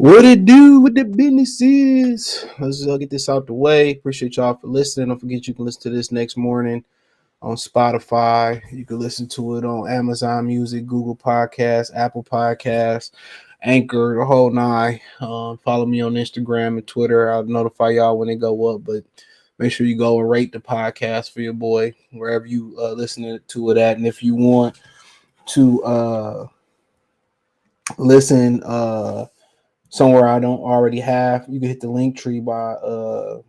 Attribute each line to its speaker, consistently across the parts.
Speaker 1: What it do with the businesses? Let's get this out the way. Appreciate y'all for listening. Don't forget you can listen to this next morning on Spotify. You can listen to it on Amazon Music, Google Podcasts, Apple Podcasts, Anchor, the whole nine. Follow me on Instagram and Twitter. I'll notify y'all when they go up. But make sure you go and rate the podcast for your boy wherever you listen to it at. And if you want to listen somewhere I don't already have, you can hit the link tree by the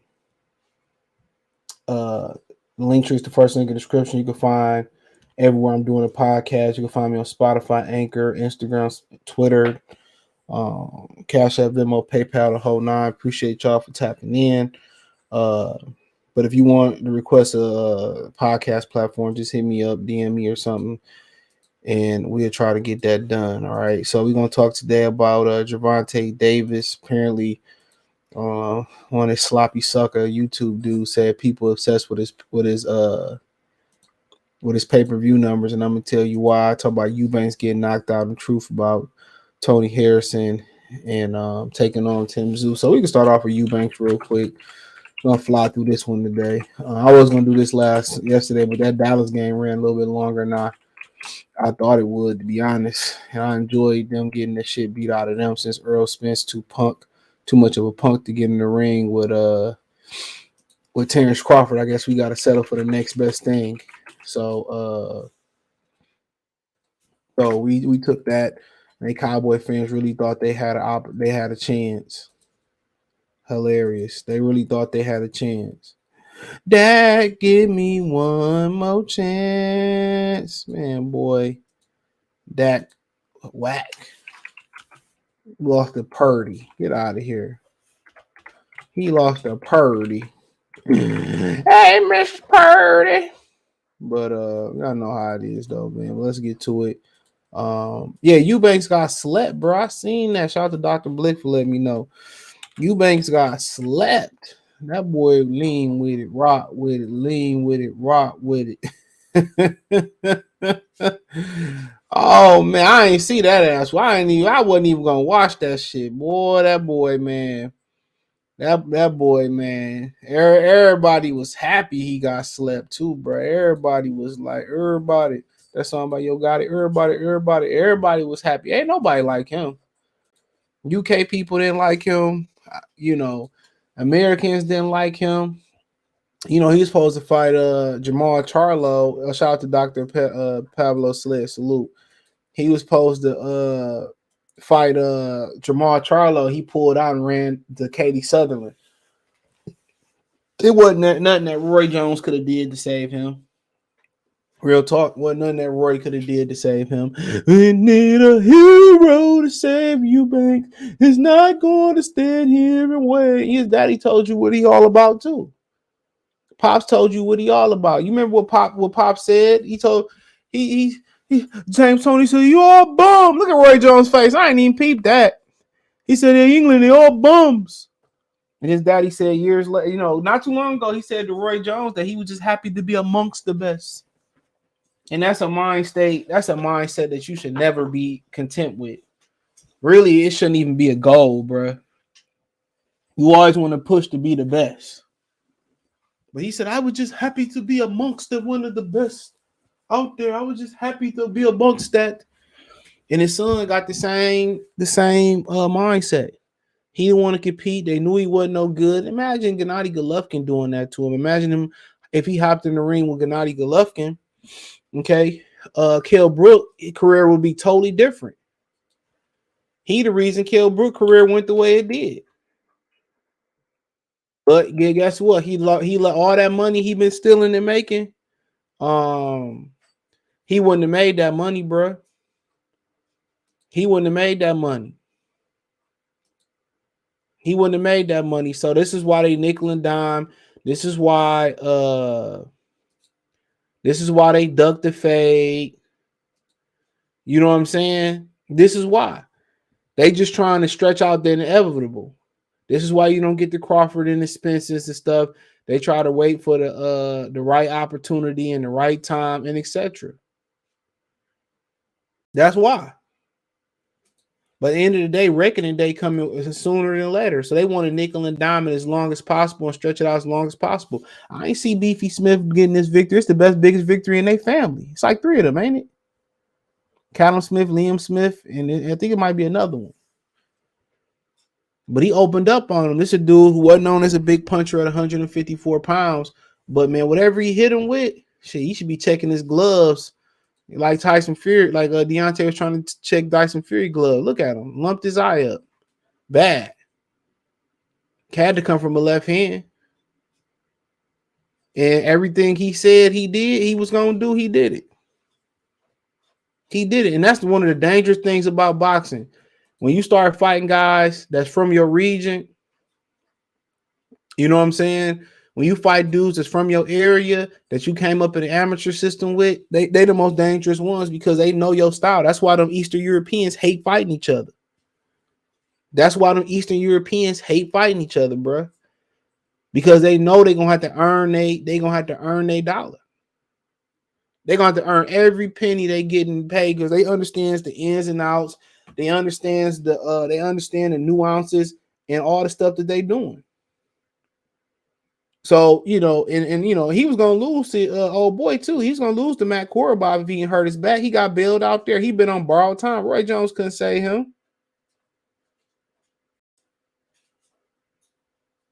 Speaker 1: link tree is the first link in the description. You can find everywhere I'm doing a podcast. You can find me on Spotify, Anchor, Instagram, Twitter, Cash App, Venmo, PayPal, the whole nine. Appreciate y'all for tapping in. But if you want to request a podcast platform, just hit me up, DM me or something, and we'll try to get that done. All right. So we're gonna talk today about Gervonta Davis. Apparently, one of his sloppy sucker YouTube dude said people obsessed with his pay-per-view numbers, and I'm gonna tell you why. I talk about Eubanks getting knocked out, and truth about Tony Harrison and taking on Tszyu. So we can start off with Eubanks real quick. I'm gonna fly through this one today. I was gonna do this yesterday, but that Dallas game ran a little bit longer than I thought it would, to be honest. And I enjoyed them getting the shit beat out of them since Earl Spence too much of a punk to get in the ring with Terrence Crawford. I guess we got to settle for the next best thing. So we took that. And the Cowboy fans really thought they had a chance. Hilarious. They really thought they had a chance. Dad, give me one more chance. Man, boy. That whack. Lost to Purdy. Get out of here. He lost to Purdy. Hey, Miss Purdy. But y'all know how it is though, man. Let's get to it. Eubanks got slept, bro. I seen that. Shout out to Dr. Blick for letting me know. Eubanks got slept. That boy lean with it, rock with it, lean with it, rock with it. Oh man, I ain't see that ass. I wasn't even gonna watch that shit. Boy, that boy, man. That boy, man. Everybody was happy he got slept too, bro. Everybody was like, everybody. That song by Yo Got It. Everybody was happy. Ain't nobody like him. UK people didn't like him. You know, Americans didn't like him. You know, he was supposed to fight Jamal Charlo. Shout out to Dr. Pablo Sled. Salute. He was supposed to fight Jamal Charlo. He pulled out and ran to Katie Sutherland. It wasn't nothing that Roy Jones could have did to save him. Real talk, wasn't nothing that Roy could have did to save him. We need a hero to save you, Bank. He's not going to stand here and wait. His daddy told you what he all about too. Pops told you what he all about. You remember what Pop said? He told James Tony said, "You all bum." Look at Roy Jones' face. I ain't even peeped that. He said in England, they all bums. And his daddy said years later, you know, not too long ago, he said to Roy Jones that he was just happy to be amongst the best. And that's a mind state. That's a mindset that you should never be content with. Really, it shouldn't even be a goal, bro. You always want to push to be the best. But he said, I was just happy to be amongst one of the best out there. I was just happy to be amongst that. And his son got the same mindset. He didn't want to compete. They knew he wasn't no good. Imagine Gennady Golovkin doing that to him. Imagine him if he hopped in the ring with Gennady Golovkin. Okay, Kell Brook career would be totally different. He the reason Kell Brook career went the way it did. But guess what? He let all that money he been stealing and making. He wouldn't have made that money, bro. He wouldn't have made that money. He wouldn't have made that money. So this is why they nickel and dime. This is why they duck the fade. You know what I'm saying? This is why. They just trying to stretch out the inevitable. This is why you don't get the Crawford and the Spencers and stuff. They try to wait for the right opportunity and the right time and etc. That's why. But at the end of the day, reckoning day coming sooner than later. So they want to nickel and dime it as long as possible and stretch it out as long as possible. I ain't see Beefy Smith getting this victory. It's the biggest victory in their family. It's like 3 of them, ain't it? Callum Smith, Liam Smith, and I think it might be another one. But he opened up on him. This is a dude who wasn't known as a big puncher at 154 pounds. But man, whatever he hit him with, shit, he should be checking his gloves. Like Tyson Fury, like Deontay was trying to check Tyson Fury glove. Look at him. Lumped his eye up. Bad. Had to come from a left hand. And everything he said he was going to do, he did it. He did it. And that's one of the dangerous things about boxing. When you start fighting guys that's from your region, you know what I'm saying? When you fight dudes that's from your area that you came up in the amateur system with, they the most dangerous ones because they know your style. That's why them Eastern Europeans hate fighting each other. That's why them Eastern Europeans hate fighting each other, bro. Because they know they're gonna have to earn their dollar. They're gonna have to earn every penny they getting paid because they understands the ins and outs. They understand the nuances and all the stuff that they doing. So, you know, and you know, he was gonna lose to old boy too. He's gonna lose to Matt Korobov if he hurt his back. He got bailed out there. He been on borrowed time. Roy Jones couldn't save him.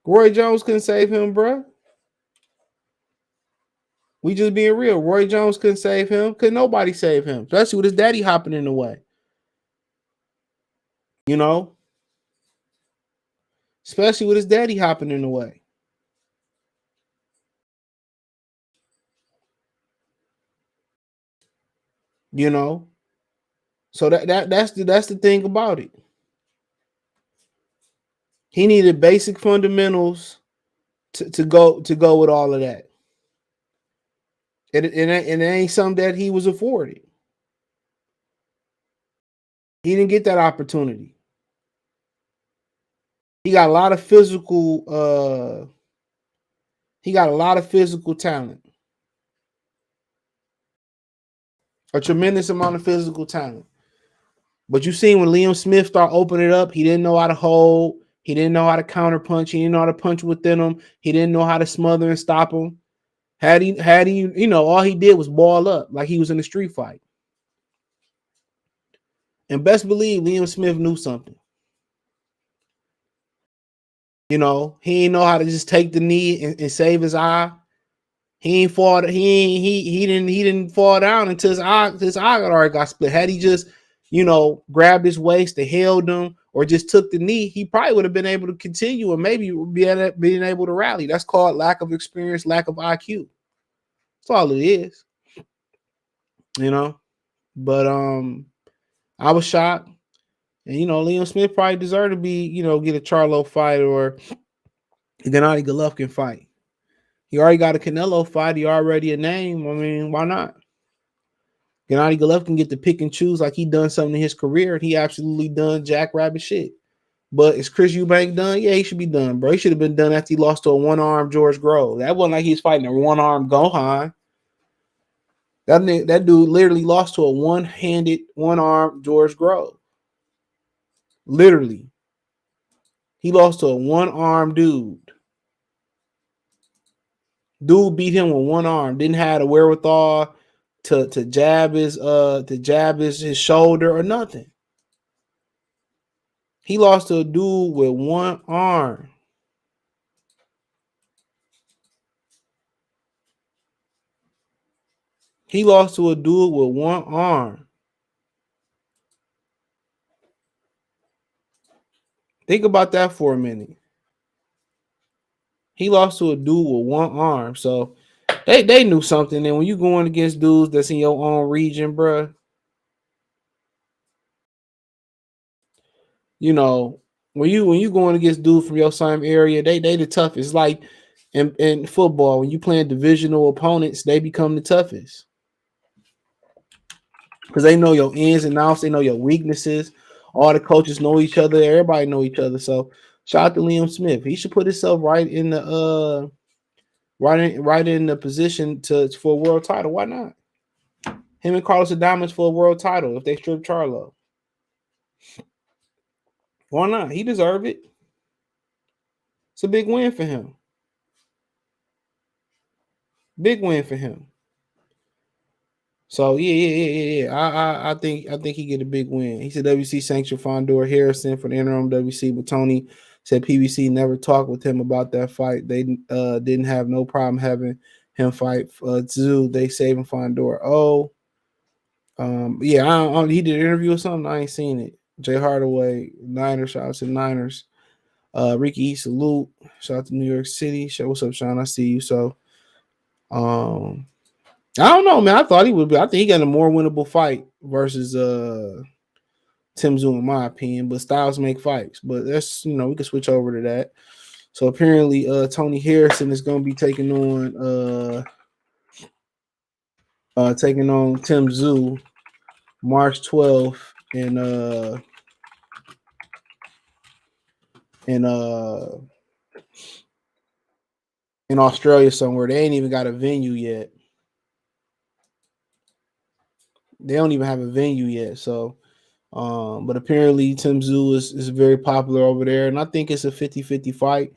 Speaker 1: Roy Jones couldn't save him, bro. We just being real. Roy Jones couldn't save him. Could nobody save him, especially with his daddy hopping in the way. You know, especially with his daddy hopping in the way. You know, so that's the thing about it. He needed basic fundamentals to go with all of that. It ain't something that he was afforded. He didn't get that opportunity. He got a lot of physical. He got a lot of physical talent. A tremendous amount of physical talent. But you see, when Liam Smith started opening it up, he didn't know how to hold. He didn't know how to counter punch. He didn't know how to punch within him. He didn't know how to smother and stop him. Had he, you know, all he did was ball up like he was in a street fight. And best believe Liam Smith knew something. You know, he didn't know how to just take the knee and save his eye. He ain't fall. He didn't fall down until his eye already got split. Had he just, you know, grabbed his waist, and held him, or just took the knee, he probably would have been able to continue and maybe being able to rally. That's called lack of experience, lack of IQ. That's all it is. You know, but I was shocked, and you know, Liam Smith probably deserved to be, you know, get a Charlo fight or a Gennady Golovkin fight. He already got a Canelo fight. He already a name. I mean, why not? Gennady Golovkin get to pick and choose like he done something in his career, and he absolutely done jackrabbit shit. But is Chris Eubank done? Yeah, he should be done, bro. He should have been done after he lost to a one-armed George Grove. That wasn't like he was fighting a one-armed Gohan. That dude literally lost to a one-handed, one-armed George Grove. Literally. He lost to a one-armed dude. Dude beat him with one arm. Didn't have the wherewithal to jab his shoulder or nothing. He lost to a dude with one arm. He lost to a dude with one arm. Think about that for a minute. He lost to a dude with one arm. So they knew something. And when you going against dudes that's in your own region, bro, you know, when you going against dudes from your same area, they the toughest. Like in football, when you playing divisional opponents, they become the toughest. Because they know your ins and outs, they know your weaknesses. All the coaches know each other, everybody know each other. So shout out to Liam Smith. He should put himself right in the right in the position for a world title. Why not? Him and Carlos Adames for a world title if they strip Charlo. Why not? He deserved it. It's a big win for him. Big win for him. So yeah. I think he get a big win. He said WC sanctioned Fondor Harrison for the interim WC, but Tony said PBC never talked with him about that fight. They didn't have no problem having him fight Tszyu. They saving Fondor. Oh, yeah. He did an interview or something. I ain't seen it. Jay Hardaway, Niners. Shout out to the Niners. Ricky, salute. Shout out to New York City. What's up, Sean? I see you. So, I don't know, man. I thought he would be. I think he got a more winnable fight versus Tim Tszyu, in my opinion. But styles make fights. But that's we can switch over to that. So apparently, Tony Harrison is going to be taking on Tim Tszyu March 12th in Australia somewhere. They ain't even got a venue yet. They don't even have a venue yet. So, but apparently Tim Tszyu is very popular over there. And I think it's a 50-50 fight.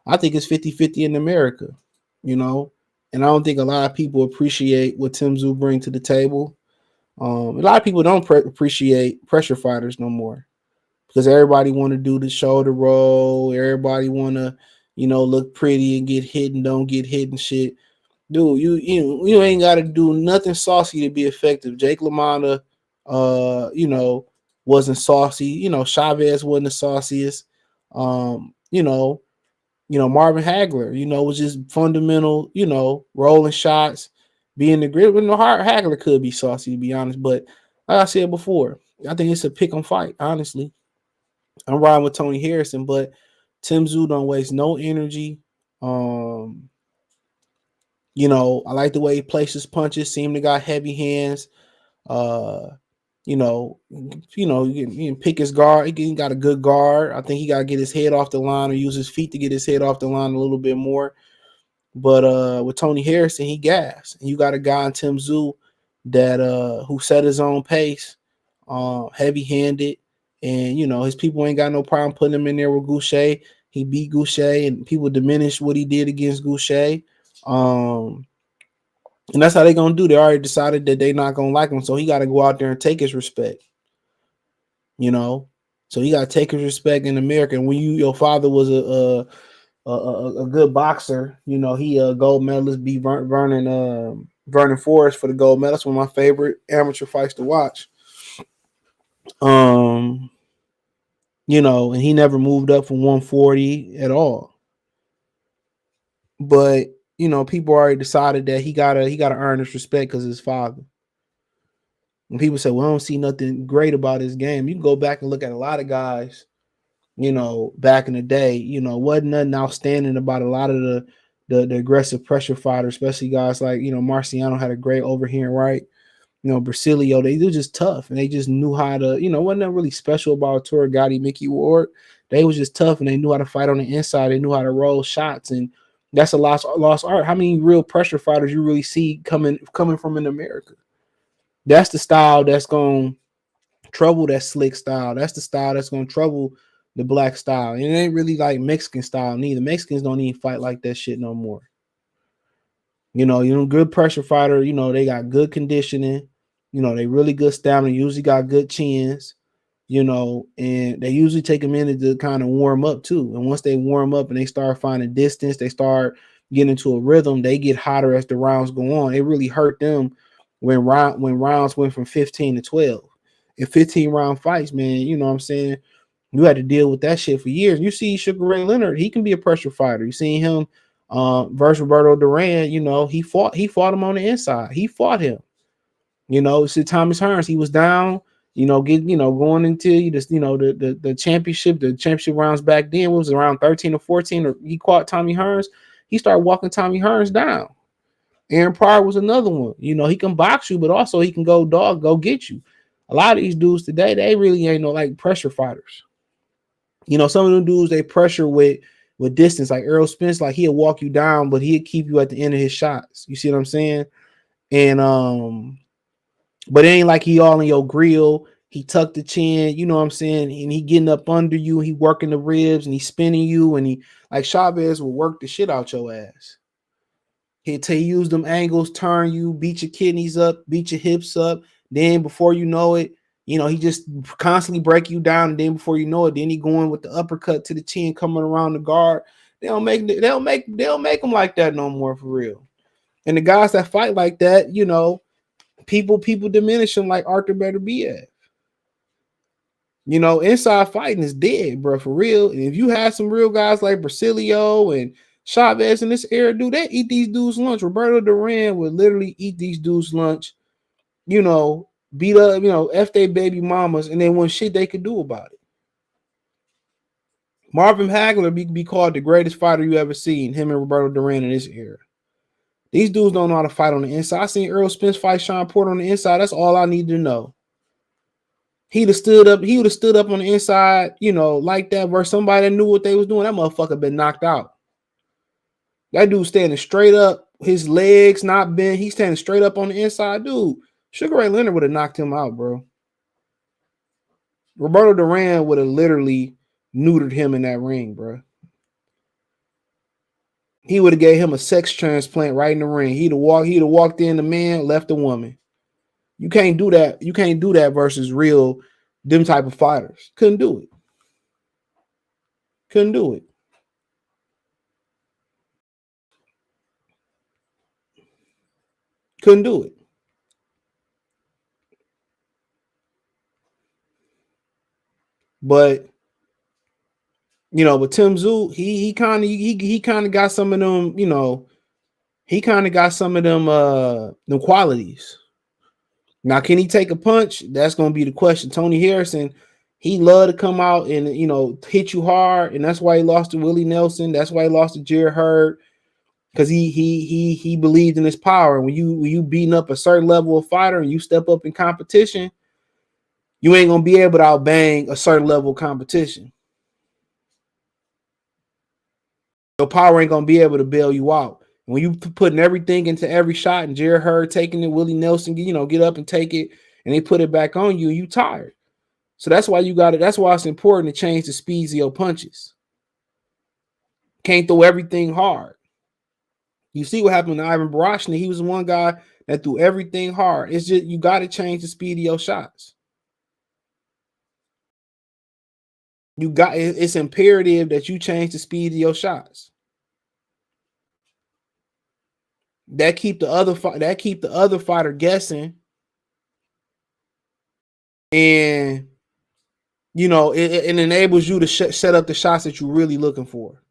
Speaker 1: I think it's 50-50 in America, and I don't think a lot of people appreciate what Tim Tszyu brings to the table. A lot of people don't appreciate pressure fighters no more because everybody want to do the shoulder roll. Everybody want to, look pretty and get hit and don't get hit and shit. Dude, you ain't got to do nothing saucy to be effective. Jake LaMotta, wasn't saucy. Chavez wasn't the sauciest. Marvin Hagler, was just fundamental. Rolling shots, being the grid. No, Hagler could be saucy to be honest, but like I said before, I think it's a pick 'em fight. Honestly, I'm riding with Tony Harrison, but Tim Tszyu don't waste no energy. I like the way he places punches. Seem to got heavy hands. You can pick his guard. He got a good guard. I think he got to get his head off the line or use his feet to get his head off the line a little bit more. But with Tony Harrison, he gas. And you got a guy in Tim Tszyu that who set his own pace, heavy-handed, and his people ain't got no problem putting him in there with Goucher. He beat Goucher, and people diminish what he did against Goucher. And that's how they're going to do. They already decided that they're not going to like him. So he got to go out there and take his respect. So he got to take his respect in America. And when your father was a good boxer, he gold medalist, beat Vernon Forrest for the gold medal. That's one of my favorite amateur fights to watch. And he never moved up from 140 at all. But people already decided that he gotta earn his respect because of his father. And people say, well, I don't see nothing great about his game. You can go back and look at a lot of guys, back in the day, wasn't nothing outstanding about a lot of the aggressive pressure fighters, especially guys like, Marciano had a great overhand right. Brasilio, they were just tough and they just knew how to, wasn't nothing really special about Arturo Gatti, Mickey Ward. They was just tough and they knew how to fight on the inside. They knew how to roll shots, and that's a lost art. How many real pressure fighters you really see coming from in America? That's the style that's going to trouble that slick style. That's the style that's going to trouble the black style. And it ain't really like Mexican style neither. Mexicans don't even fight like that shit no more. Good pressure fighter, they got good conditioning. They really good stamina, usually got good chins, and they usually take a minute to kind of warm up too. And once they warm up and they start finding distance, they start getting into a rhythm, they get hotter as the rounds go on. It really hurt them when rounds went from 15 to 12. In 15-round fights, man, you know what I'm saying? You had to deal with that shit for years. You see Sugar Ray Leonard, he can be a pressure fighter. You seen him versus Roberto Duran, he fought him on the inside. He fought him. See Thomas Hearns, he was down, going into the championship rounds back then was around 13 or 14, or he caught Tommy Hearns. He started walking Tommy Hearns down. Aaron Pryor was another one. He can box you, but also he can go get you. A lot of these dudes today, they really ain't no like pressure fighters. Some of them dudes, they pressure with distance, like Errol Spence, like he'll walk you down, but he'll keep you at the end of his shots. You see what I'm saying? And but it ain't like he all in your grill. He tucked the chin, you know what I'm saying? And he getting up under you, he working the ribs and he spinning you, and he like Chavez will work the shit out your ass. He'll use them angles, turn you, beat your kidneys up, beat your hips up. Then before you know it, he just constantly break you down. And then before you know it, then he going with the uppercut to the chin, coming around the guard. They don't make them like that no more for real. And the guys that fight like that, people diminish them like Arthur Better BF. Inside fighting is dead, bro, for real. And if you have some real guys like Brasileiro and Chavez in this era, dude, they eat these dudes' lunch. Roberto Duran would literally eat these dudes' lunch, beat up, F they baby mamas, and then when shit they could do about it. Marvin Hagler be called the greatest fighter you ever seen, him and Roberto Duran in this era. These dudes don't know how to fight on the inside. I seen Earl Spence fight Sean Porter on the inside. That's all I need to know. He would have stood up on the inside, like that, versus somebody that knew what they was doing. That motherfucker been knocked out. That dude standing straight up, his legs not bent. He's standing straight up on the inside. Dude, Sugar Ray Leonard would have knocked him out, bro. Roberto Duran would have literally neutered him in that ring, bro. He would have gave him a sex transplant right in the ring. He'd have walked in the man, left the woman. You can't do that. You can't do that versus real them type of fighters. Couldn't do it. Couldn't do it. Couldn't do it. But with Tim Tszyu, he kind of got some of them, he kind of got some of them qualities. Now, can he take a punch? That's gonna be the question. Tony Harrison, he loved to come out and hit you hard, and that's why he lost to Willie Nelson. That's why he lost to Jared Hurd, because he believed in his power. When you beating up a certain level of fighter and you step up in competition, you ain't gonna be able to outbang a certain level of competition. Your power ain't gonna be able to bail you out. When you putting everything into every shot, and Jared Hurd taking it, Willie Nelson, get up and take it, and they put it back on you, you tired. So that's why you got it. That's why it's important to change the speeds of your punches. Can't throw everything hard. You see what happened to Ivan Barashny. He was one guy that threw everything hard. It's just you got to change the speed of your shots. It's imperative that you change the speed of your shots. That keep the other fighter guessing, and it enables you to set up the shots that you're really looking for.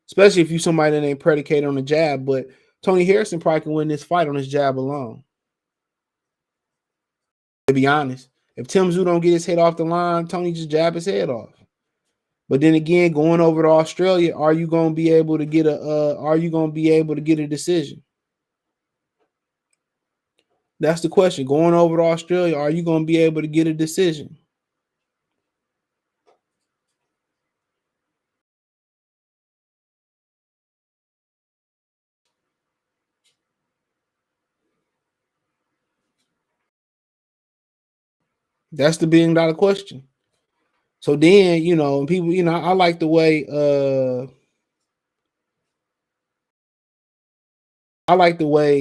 Speaker 1: Especially if you're somebody that ain't predicated on the jab. But Tony Harrison probably can win this fight on his jab alone. To be honest, if Tim Tszyu don't get his head off the line, Tony just jab his head off. But then again, going over to Australia, are you going to be able to get a decision? That's the question. Going over to Australia, are you going to be able to get a decision? That's the $1 billion question. So then, people, I like the way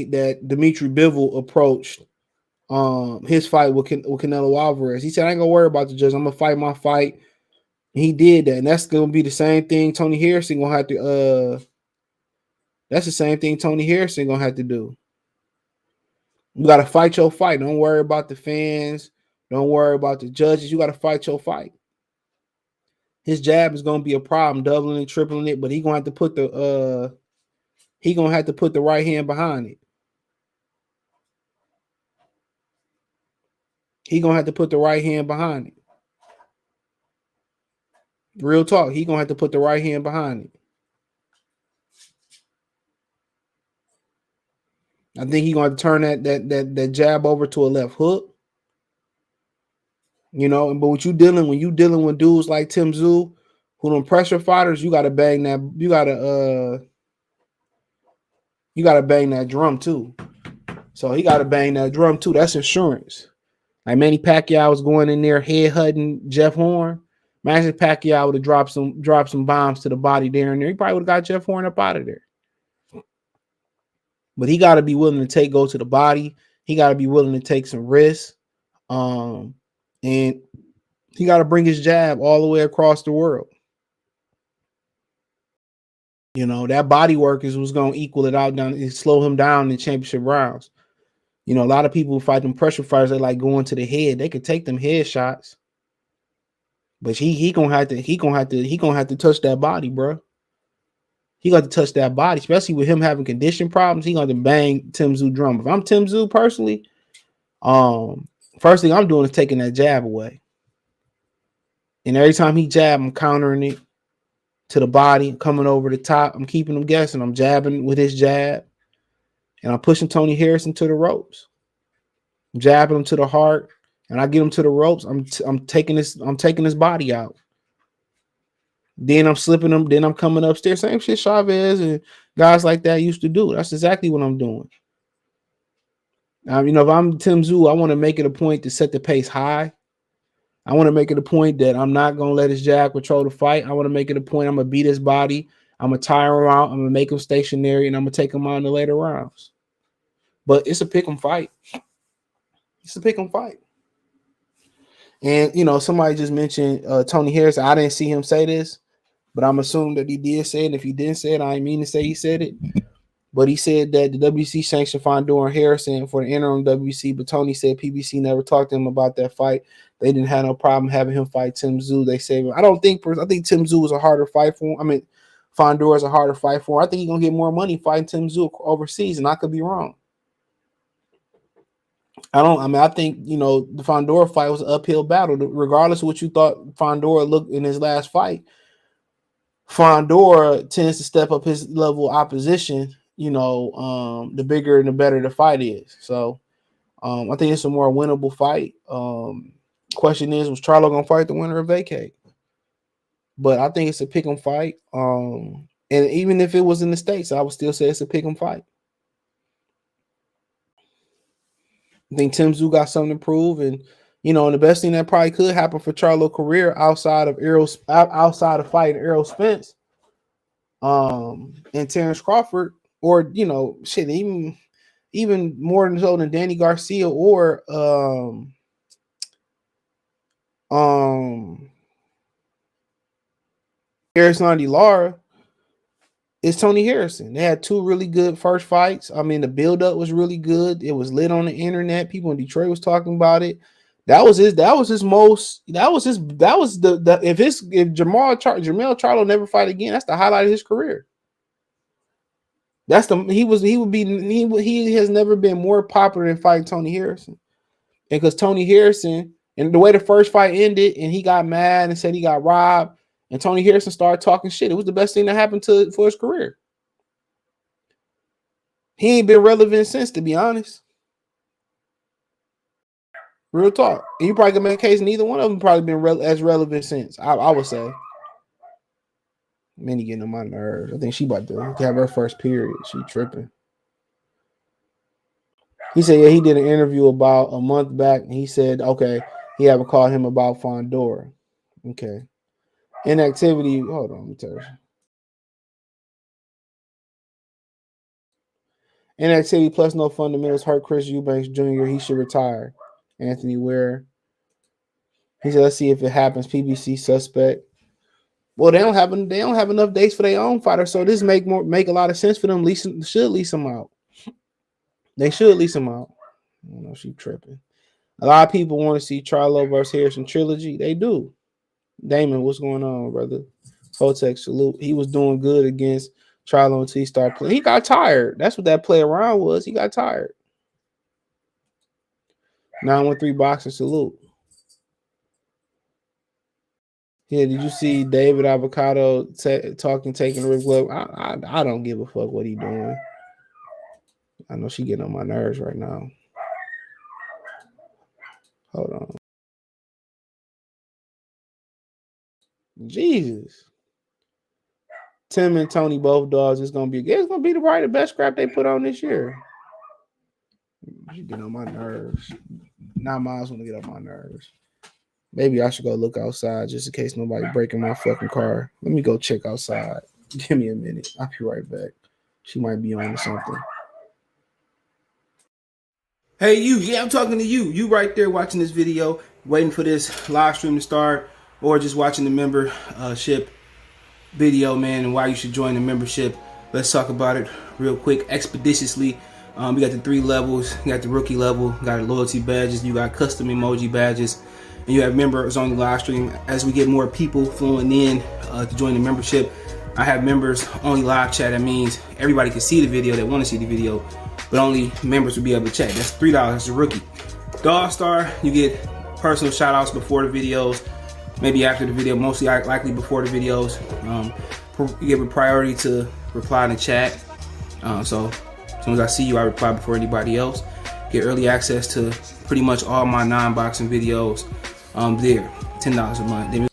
Speaker 1: that Dimitri Bivol approached his fight with Canelo Alvarez. He said, I ain't gonna worry about the judge. I'm gonna fight my fight. And he did that. And that's gonna be the same thing Tony Harrison gonna have to that's the same thing Tony Harrison gonna have to do. You gotta fight your fight. Don't worry about the fans. Don't worry about the judges. You gotta fight your fight. His jab is gonna be a problem, doubling and tripling it, but he gonna have to put the right hand behind it. He gonna have to put the right hand behind it. Real talk. He gonna have to put the right hand behind it. I think he's gonna turn that jab over to a left hook. But when you dealing with dudes like Tim Tszyu, who don't pressure fighters, you gotta bang that. You gotta bang that drum too. So he gotta bang that drum too. That's insurance. Like Manny Pacquiao was going in there head-hutting Jeff Horn. Imagine if Pacquiao would have dropped some bombs to the body there and there. He probably would have got Jeff Horn up out of there. But he got to be willing to go to the body. He got to be willing to take some risks. And he got to bring his jab all the way across the world. You know, that body work was going to equal it out down and slow him down in championship rounds. You know, a lot of people who fight them pressure fighters, they like going to the head. They could take them head shots. But he gonna have to touch that body, bro. He got to touch that body, especially with him having condition problems. He got to bang Tszyu drum. If I'm Tszyu personally, first thing I'm doing is taking that jab away. And every time he jab, I'm countering it to the body, coming over the top. I'm keeping him guessing. I'm jabbing with his jab, and I'm pushing Tony Harrison to the ropes. I'm jabbing him to the heart, and I get him to the ropes. I'm taking his body out. Then I'm slipping him. Then I'm coming upstairs. Same shit Chavez and guys like that used to do. That's exactly what I'm doing. You know, if I'm Tszyu, I want to make it a point to set the pace high. I want to make it a point that I'm not going to let his jab control the fight. I want to make it a point I'm going to beat his body. I'm going to tire him out. I'm going to make him stationary, and I'm going to take him out in the later rounds. But it's a pick 'em fight. It's a pick 'em fight. And, you know, somebody just mentioned Tony Harris. I didn't see him say this, but I'm assuming that he did say it. And if he didn't say it, I didn't mean to say he said it. But he said that the WC sanctioned Fondor and Harrison for the interim WC. But Tony said PBC never talked to him about that fight. They didn't have no problem having him fight Tszyu. They said, I think Tszyu was a harder fight for him. I mean, Fondor is a harder fight for him. I think he's going to get more money fighting Tszyu overseas, and I could be wrong. I think, you know, the Fondor fight was an uphill battle. Regardless of what you thought Fondor looked in his last fight, Fondor tends to step up his level of opposition, you know, the bigger and the better the fight is. So I think it's a more winnable fight. Question is, was Charlo going to fight the winner or vacate? But I think it's a pick 'em fight. And even if it was in the States, I would still say it's a pick 'em fight. I think Tszyu got something to prove, and you know, and the best thing that probably could happen for Charlo's career outside of fighting Errol Spence, and Terrence Crawford, or you know, shit, even more than so than Danny Garcia or Aristotle Lara, is Tony Harrison. They had two really good first fights. I mean, the build-up was really good. It was lit on the internet. People in Detroit was talking about it. If Jermell Charlo never fight again, that's the highlight of his career. He has never been more popular than fighting Tony Harrison. And because Tony Harrison, and the way the first fight ended, and he got mad and said he got robbed, and Tony Harrison started talking shit. It was the best thing that happened for his career. He ain't been relevant since, to be honest. Real talk. And you probably can make a case neither one of them probably been as relevant since, I would say. Minnie getting on my nerves. I think she about to have her first period. She tripping. He said, yeah, he did an interview about a month back, and he said, okay, he haven't called him about Fondor. Okay. Inactivity. Hold on, let me tell you. Inactivity plus no fundamentals hurt Chris Eubanks Jr. He should retire. Anthony Ware. He said, let's see if it happens. PBC suspect. Well, they don't have enough dates for their own fighter, so this make a lot of sense for them. Should lease them out. They should lease them out. I don't know, she tripping. A lot of people want to see Charlo versus Harrison trilogy. They do. Damon, what's going on, brother? Fotex, salute. He was doing good against Charlo until he started playing. He got tired. That's what that play around was. He got tired. 913 boxing, salute. Yeah, did you see David Avocado taking the Rick Glove? I don't give a fuck what he doing. I know she getting on my nerves right now. Hold on. Jesus. Tim and Tony, both dogs. It's gonna be probably the best scrap they put on this year. She getting on my nerves. Now mine's want to get on my nerves. Maybe I should go look outside just in case nobody breaking my fucking car. Let me go check outside. Give me a minute. I'll be right back. She might be on to something. Hey, you. Yeah, I'm talking to you. You right there watching this video, waiting for this live stream to start, or just watching the membership video, man, and why you should join the membership. Let's talk about it real quick, expeditiously. We got the 3 levels. You got the rookie level, got loyalty badges, you got custom emoji badges, and you have members on the live stream. As we get more people flowing in to join the membership, I have members only live chat. That means everybody can see the video that want to see the video, but only members will be able to chat. That's $3. That's a rookie. The All-Star, you get personal shout outs before the videos, maybe after the video, mostly likely before the videos. You give a priority to reply in the chat. So as soon as I see you, I reply before anybody else. Get early access to pretty much all my non-boxing videos there. $10 a month.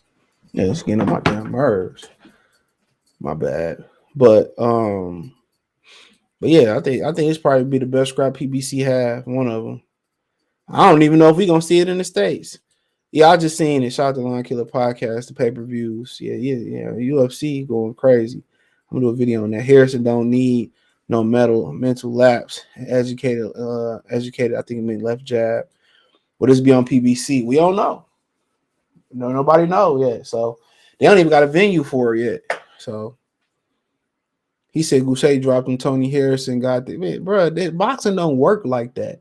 Speaker 1: Yeah, it's getting on my damn nerves. My bad. But yeah, I think it's probably be the best scrap PBC have. One of them. I don't even know if we gonna see it in the States. Yeah, I just seen it. Shout out to Line Killer Podcast, the pay-per-views. Yeah. UFC going crazy. I'm gonna do a video on that. Harrison don't need no mental lapse. Educated. I think it meant left jab. Will this be on PBC? We don't know. Nobody know yet. So they don't even got a venue for it yet. So he said Goucher dropped him. Tony Harrison got the man, bro. Boxing don't work like that.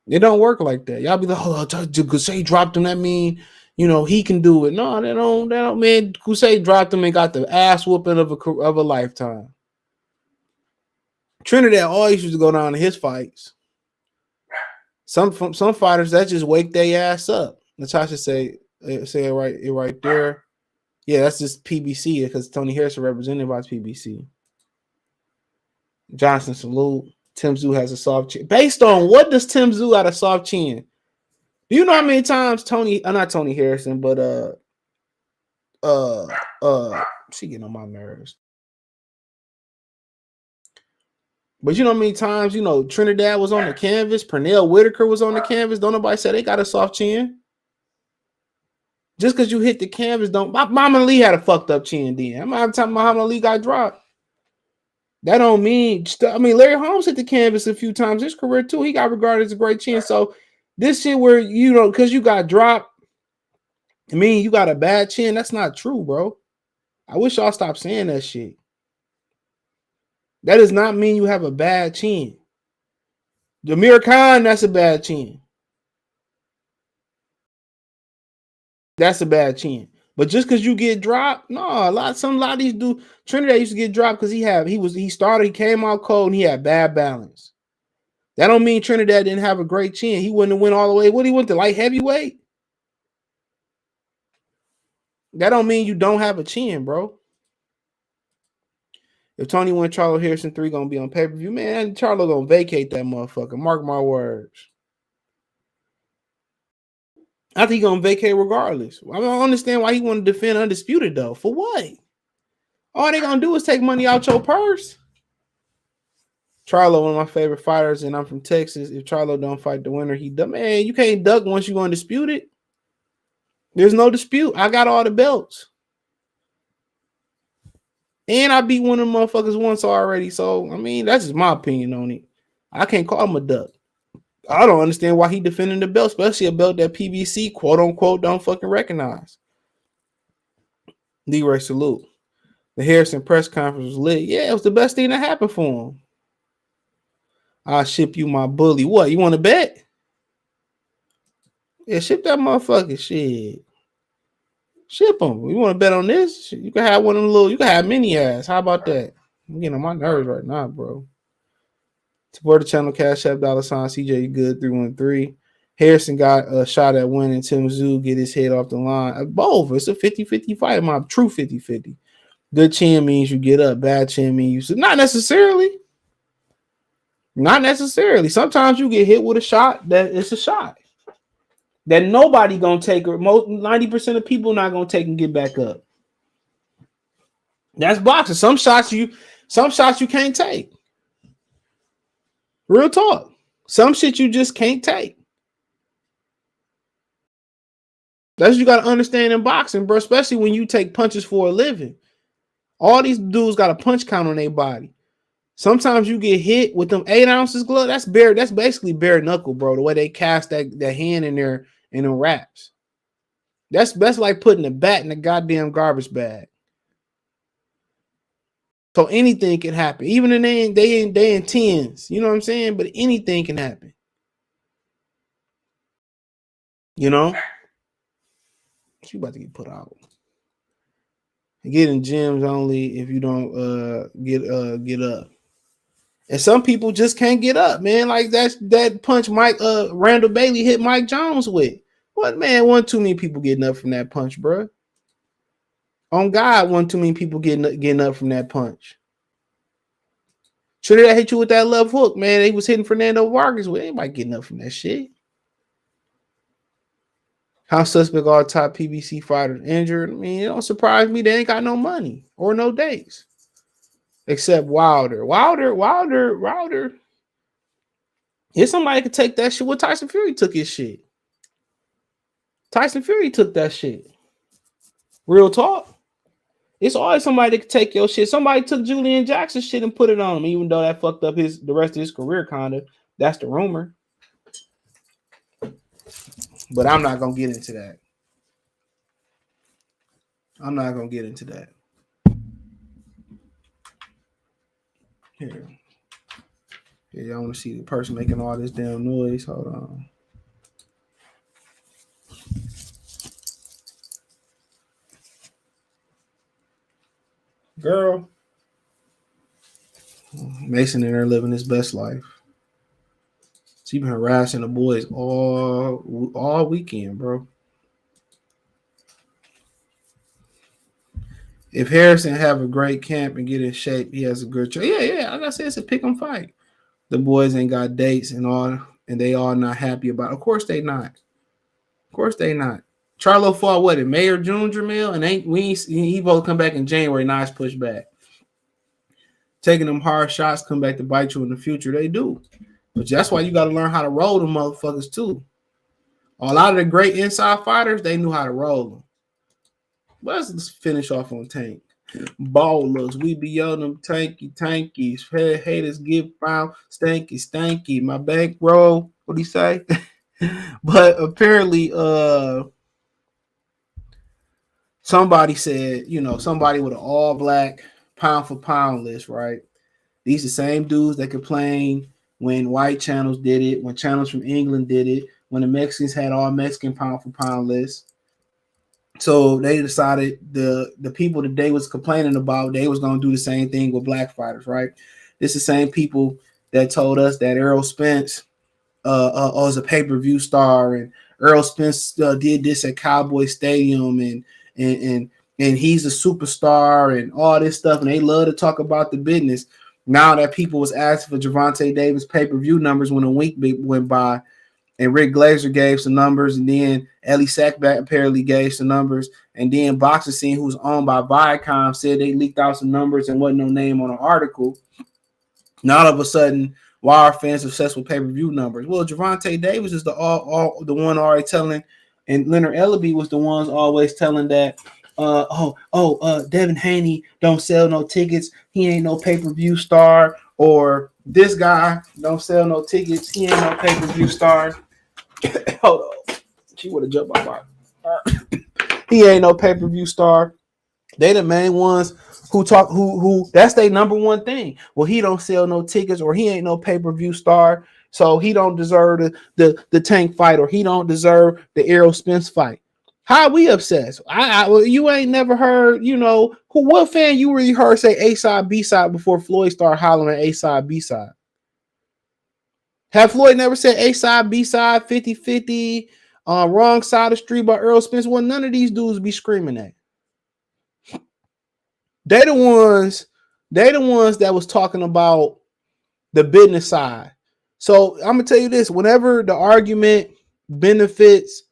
Speaker 1: It don't work like that. Y'all be like, oh, Goucher dropped him. That mean, he can do it. No, they don't. Man, Goucher dropped him and got the ass whooping of a lifetime. Trinidad always used to go down to his fights. Some fighters that just wake their ass up. Natasha say it right there. Yeah, that's just PBC because Tony Harrison represented by PBC. Johnson salute. Tim Tszyu has a soft chin. Based on what does Tim Tszyu got a soft chin? Do you know how many times not Tony Harrison, but she getting on my nerves. But you know how many times, Trinidad was on the canvas, Pernell Whitaker was on the canvas. Don't nobody say they got a soft chin. Just because you hit the canvas, Muhammad Ali had a fucked up chin then. I'm not talking Muhammad Ali got dropped. That don't mean, Larry Holmes hit the canvas a few times in his career too. He got regarded as a great chin. So this shit where, because you got dropped, you got a bad chin. That's not true, bro. I wish y'all stop saying that shit. That does not mean you have a bad chin. Amir Khan, that's a bad chin. That's a bad chin. But just because you get dropped, no, a lot of these dudes, Trinidad used to get dropped because he came out cold and he had bad balance. That don't mean Trinidad didn't have a great chin. He wouldn't have went all the way. What he went to light heavyweight? That don't mean you don't have a chin, bro. If Tony wins, Charlo Harrison 3 gonna be on pay-per-view, man, Charlo gonna vacate that motherfucker. Mark my words. I think he's gonna vacate regardless. I don't understand why he want to defend Undisputed though. For what? All they gonna do is take money out your purse. Charlo, one of my favorite fighters, and I'm from Texas. If Charlo don't fight the winner, he does. Man, you can't duck once you're gonna dispute it. There's no dispute. I got all the belts. And I beat one of them motherfuckers once already. So, that's just my opinion on it. I can't call him a duck. I don't understand why he defending the belt, especially a belt that PBC, quote unquote, don't fucking recognize. D-Ray salute. The Harrison press conference was lit. Yeah, it was the best thing that happened for him. I'll ship you my bully. What, you want to bet? Yeah, ship that motherfucker. Shit. Ship them. You want to bet on this? You can have one of them you can have mini ass. How about that? I'm getting on my nerves right now, bro. Support the channel, Cash App, $, CJ Good 313. Harrison got a shot at winning. Tim Tszyu get his head off the line. Both. It's a 50-50 fight. My true 50-50. Good chin means you get up. Bad chin means you not necessarily. Not necessarily. Sometimes you get hit with a shot that it's a shot that nobody gonna take, or 90% of people not gonna take and get back up. That's boxing. Some shots you can't take. Real talk. Some shit you just can't take. That's what you got to understand in boxing, bro. Especially when you take punches for a living. All these dudes got a punch count on their body. Sometimes you get hit with them 8 ounces glove. That's bare. That's basically bare knuckle, bro. The way they cast that hand in there in them wraps. That's like putting a bat in a goddamn garbage bag. So anything can happen. Even in they in tens. You know what I'm saying? But anything can happen. You know? She about to get put out. Get in gyms only if you don't get up. And some people just can't get up, man. Like that punch Randall Bailey hit Mike Jones with. What, man? Wasn't too many people getting up from that punch, bro. On God, wasn't too many people getting up from that punch. Should have hit you with that left hook, man. They was hitting Fernando Vargas with. Anybody getting up from that shit? How suspect all top PBC fighters injured? I mean, it don't surprise me. They ain't got no money or no dates. Except Wilder. Wilder. If somebody could take that shit, well, Tyson Fury took his shit. Tyson Fury took that shit. Real talk. It's always somebody that could take your shit. Somebody took Julian Jackson's shit and put it on him, even though that fucked up the rest of his career, kinda. That's the rumor. But I'm not gonna get into that. Here, y'all want to see the person making all this damn noise? Hold on. Girl, Mason in there living his best life. She been harassing the boys all weekend, bro. If Harrison have a great camp and get in shape, he has a good chance. Yeah. Like I said, it's a pick 'em fight. The boys ain't got dates and all, and they all not happy about it. Of course they not. Charlo fought what in May or June, Jamil, and he both come back in January. Nice pushback. Taking them hard shots come back to bite you in the future. They do. But that's why you got to learn how to roll them motherfuckers too. A lot of the great inside fighters, they knew how to roll them. Let's finish off on Tank. Ballers, we be on them tankies. Haters get found stanky. My bankroll, what'd he say? But apparently, somebody said, somebody with an all black pound for pound list, right? These the same dudes that complained when white channels did it, when channels from England did it, when the Mexicans had all Mexican pound for pound lists. So they decided the people that they was complaining about, they was going to do the same thing with black fighters, right? This is the same people that told us that Errol Spence was a pay-per-view star, and Errol Spence did this at Cowboy Stadium, and he's a superstar and all this stuff, and they love to talk about the business. Now that people was asking for Gervonta Davis pay-per-view numbers when a week went by, and Rick Glazer gave some numbers, and then Ellie Sackback apparently gave some numbers, and then Boxing Scene, who's owned by Viacom, said they leaked out some numbers and wasn't no name on an article. Now all of a sudden, why are fans obsessed with pay-per-view numbers? Well, Gervonta Davis is the one already telling, and Leonard Ellaby was the ones always telling that, Devin Haney don't sell no tickets. He ain't no pay-per-view star. Or this guy don't sell no tickets. He ain't no pay-per-view star. Hold on. She would have jumped my body. He ain't no pay-per-view star. They the main ones who talk, who that's their number one thing. Well, he don't sell no tickets, or he ain't no pay-per-view star, so he don't deserve the Tank fight, or he don't deserve the Errol Spence fight. How are we obsessed? You ain't never heard, what fan you really heard say A-side, B-side before Floyd started hollering A-side, B-side? Have Floyd never said A-side, B-side, 50-50, wrong side of the street by Errol Spence? Well, none of these dudes be screaming that. They the ones that was talking about the business side. So I'm gonna tell you this: whenever the argument benefits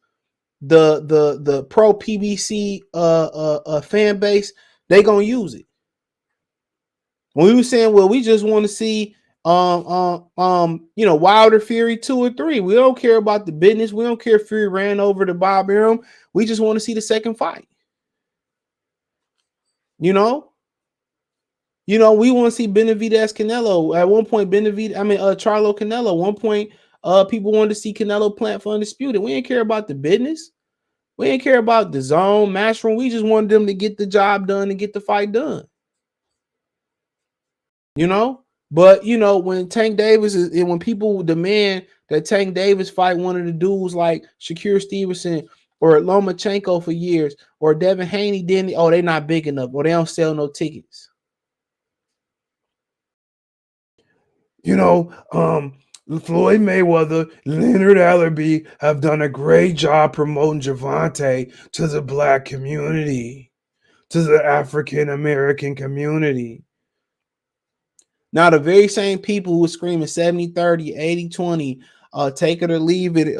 Speaker 1: the pro PBC fan base, they gonna use it. When we were saying, well, we just want to see Wilder Fury 2 or 3. We don't care about the business. We don't care if Fury ran over to Bob Arum. We just want to see the second fight. We want to see Benavidez Canelo. At one point, Charlo Canelo. At one point, people wanted to see Canelo plant for Undisputed. We didn't care about the business. We didn't care about the zone, matchroom. We just wanted them to get the job done and get the fight done. But when Tank Davis when people demand that Tank Davis fight one of the dudes like Shakur Stevenson or Lomachenko for years, or Devin Haney, then they're not big enough, or they don't sell no tickets. Floyd Mayweather, Leonard Ellerbe have done a great job promoting Gervonta to the black community, to the African American community. Now, the very same people who were screaming 70-30, 80-20, take it or leave it,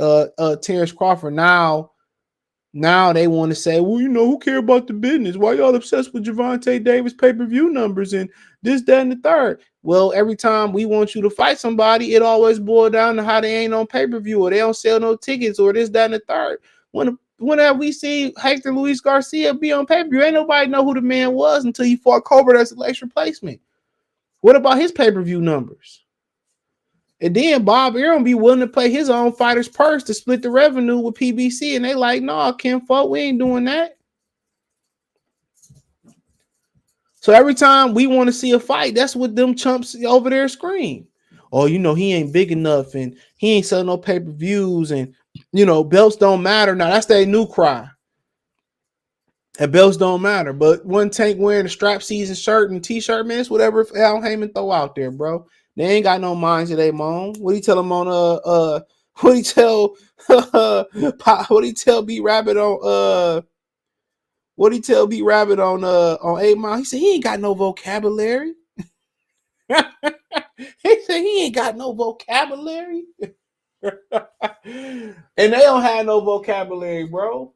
Speaker 1: Terrence Crawford, now they want to say, well, who care about the business? Why y'all obsessed with Gervonta Davis pay-per-view numbers and this, that, and the third? Well, every time we want you to fight somebody, it always boils down to how they ain't on pay-per-view, or they don't sell no tickets, or this, that, and the third. Whenever we see Hector Luis Garcia be on pay-per-view, ain't nobody know who the man was until he fought Colbert as a lace replacement. What about his pay-per-view numbers? And then Bob Arum be willing to pay his own fighters' purse to split the revenue with PBC, and they like, no, Ken Folk, we ain't doing that. So every time we want to see a fight, that's what them chumps over there scream. Oh, he ain't big enough, and he ain't selling no pay-per-views, and belts don't matter. Now that's their new cry. And belts don't matter. But one Tank wearing a strap season shirt and t-shirt, man, it's whatever Al Heyman throw out there, bro. They ain't got no minds of their own. What do you tell them on what do you tell what do you tell B Rabbit on what do you tell B Rabbit on 8 Mile? He said he ain't got no vocabulary. He said he ain't got no vocabulary. And they don't have no vocabulary, bro.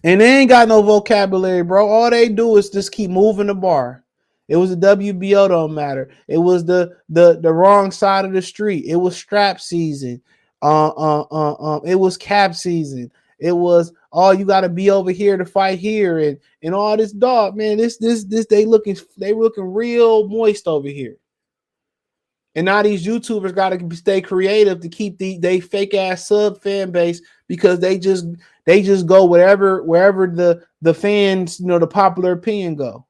Speaker 1: And they ain't got no vocabulary, bro. All they do is just keep moving the bar. It was the WBO, don't matter. It was the wrong side of the street. It was strap season. It was cap season. It was you got to be over here to fight here, and all this dog, man. This they looking real moist over here. And now these YouTubers got to stay creative to keep they fake ass sub fan base, because they just go wherever the fans, the popular opinion go.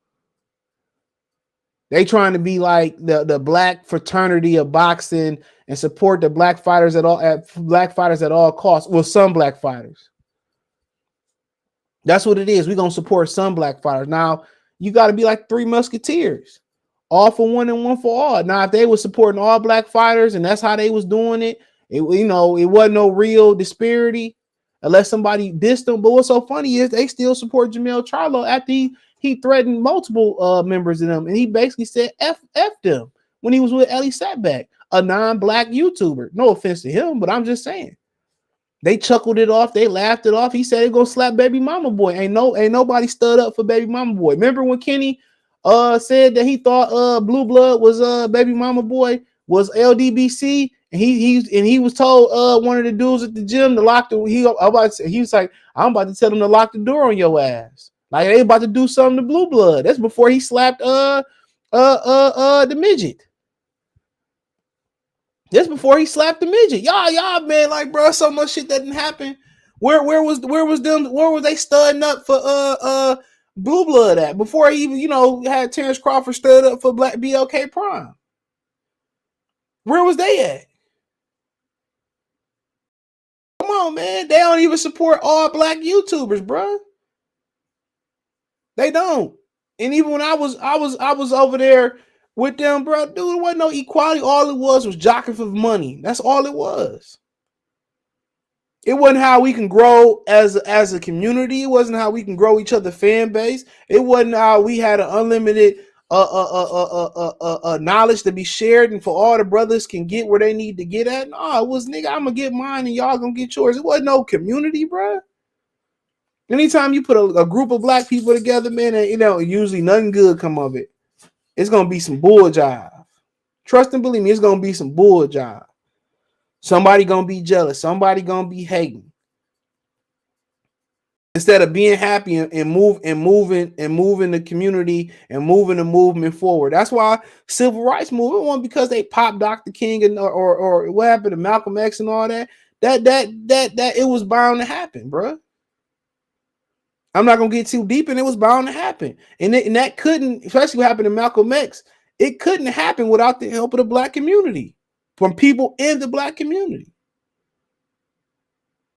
Speaker 1: They trying to be like the black fraternity of boxing and support the black fighters at all costs. Well, some black fighters. That's what it is. We're gonna support some black fighters. Now you got to be like Three Musketeers. All for one and one for all. Now, if they were supporting all black fighters and that's how they was doing it, it wasn't no real disparity unless somebody dissed them. But what's so funny is they still support Jamel Charlo after he threatened multiple members of them, and he basically said F them when he was with Ellie Satback, a non-black YouTuber. No offense to him, but I'm just saying. They chuckled it off. They laughed it off. He said they're gonna slap Baby Mama Boy. Ain't nobody stood up for Baby Mama Boy. Remember when Kenny said that he thought Blue Blood was Baby Mama Boy was LDBC, and he was told one of the dudes at the gym to lock the he was like, I'm about to tell them to lock the door on your ass. Like they about to do something to Blue Blood. That's before he slapped the midget. That's before he slapped the midget. Y'all man, like, bro, so much shit that didn't happen. Where was they studding up for Blue Blood at before he even had Terrence Crawford stood up for Black BLK Prime? Where was they at? Come on, man. They don't even support all black YouTubers, bro. They don't. And even when I was over there with them, bro, dude, there wasn't no equality. All it was jockeying for money. That's all it was. It wasn't how we can grow as a community. It wasn't how we can grow each other fan base. It wasn't how we had an unlimited knowledge to be shared and for all the brothers can get where they need to get at. No, it was, nigga, I'm gonna get mine and y'all gonna get yours. It wasn't no community, bro. Anytime you put a group of black people together, man, and usually nothing good come of it. It's gonna be some bull jive. Trust and believe me, it's gonna be some bull jive. Somebody gonna be jealous. Somebody gonna be hating. Instead of being happy and moving the community and moving the movement forward. That's why civil rights movement wasn't because they popped Dr. King and or what happened to Malcolm X and all that. That it was bound to happen, bro. I'm not gonna get too deep, and it was bound to happen. And that couldn't, especially what happened to Malcolm X, it couldn't happen without the help of the black community, from people in the black community.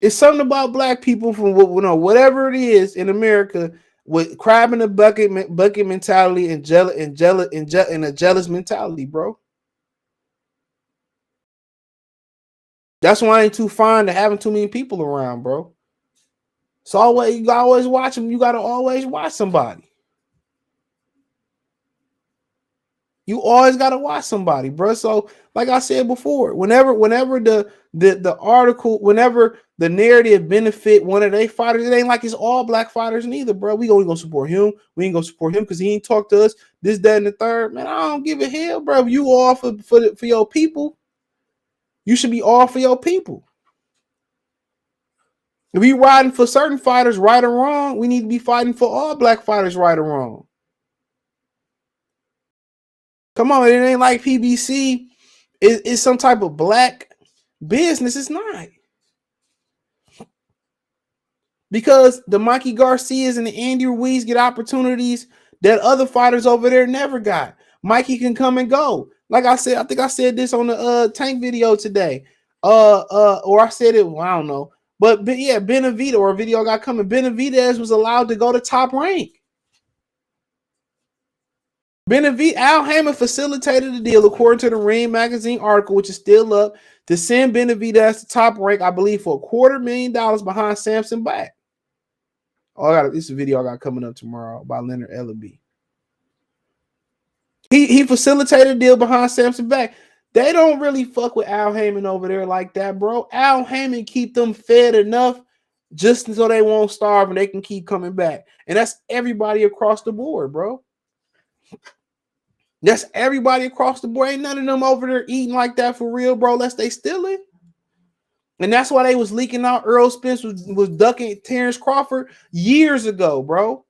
Speaker 1: It's something about black people from whatever it is in America with crab in the bucket mentality and a jealous mentality, bro. That's why I ain't too fond of having too many people around, bro. So always you gotta always watch them. You gotta always watch somebody. You always gotta watch somebody, bro. So, like I said before, whenever the article, whenever the narrative benefit one of their fighters, it ain't like it's all black fighters neither, bro. We gonna support him. We ain't gonna support him because he ain't talk to us. This, that, and the third. Man, I don't give a hell, bro. You all for your people. You should be all for your people. If we riding for certain fighters, right or wrong, we need to be fighting for all black fighters, right or wrong. Come on, it ain't like PBC is some type of black business. It's not. Because the Mikey Garcias and the Andy Ruiz get opportunities that other fighters over there never got. Mikey can come and go. Like I said, I think I said this on the Tank video today. Or I said it, well, I don't know. But yeah, Benavidez, or a video got coming. Benavidez was allowed to go to Top Rank. Al Haymon facilitated the deal, according to the Ring magazine article, which is still up, to send Benavidez to Top Rank, I believe, for $250,000 behind Samson back. Oh, this is a video I got coming up tomorrow by Leonard Ellaby. He facilitated a deal behind Samson back. They don't really fuck with Al Haymon over there like that, bro. Al Haymon keep them fed enough just so they won't starve and they can keep coming back. And that's everybody across the board, bro. That's everybody across the board. Ain't none of them over there eating like that for real, bro, unless they stealing. And that's why they was leaking out Earl Spence was ducking Terrence Crawford years ago, bro.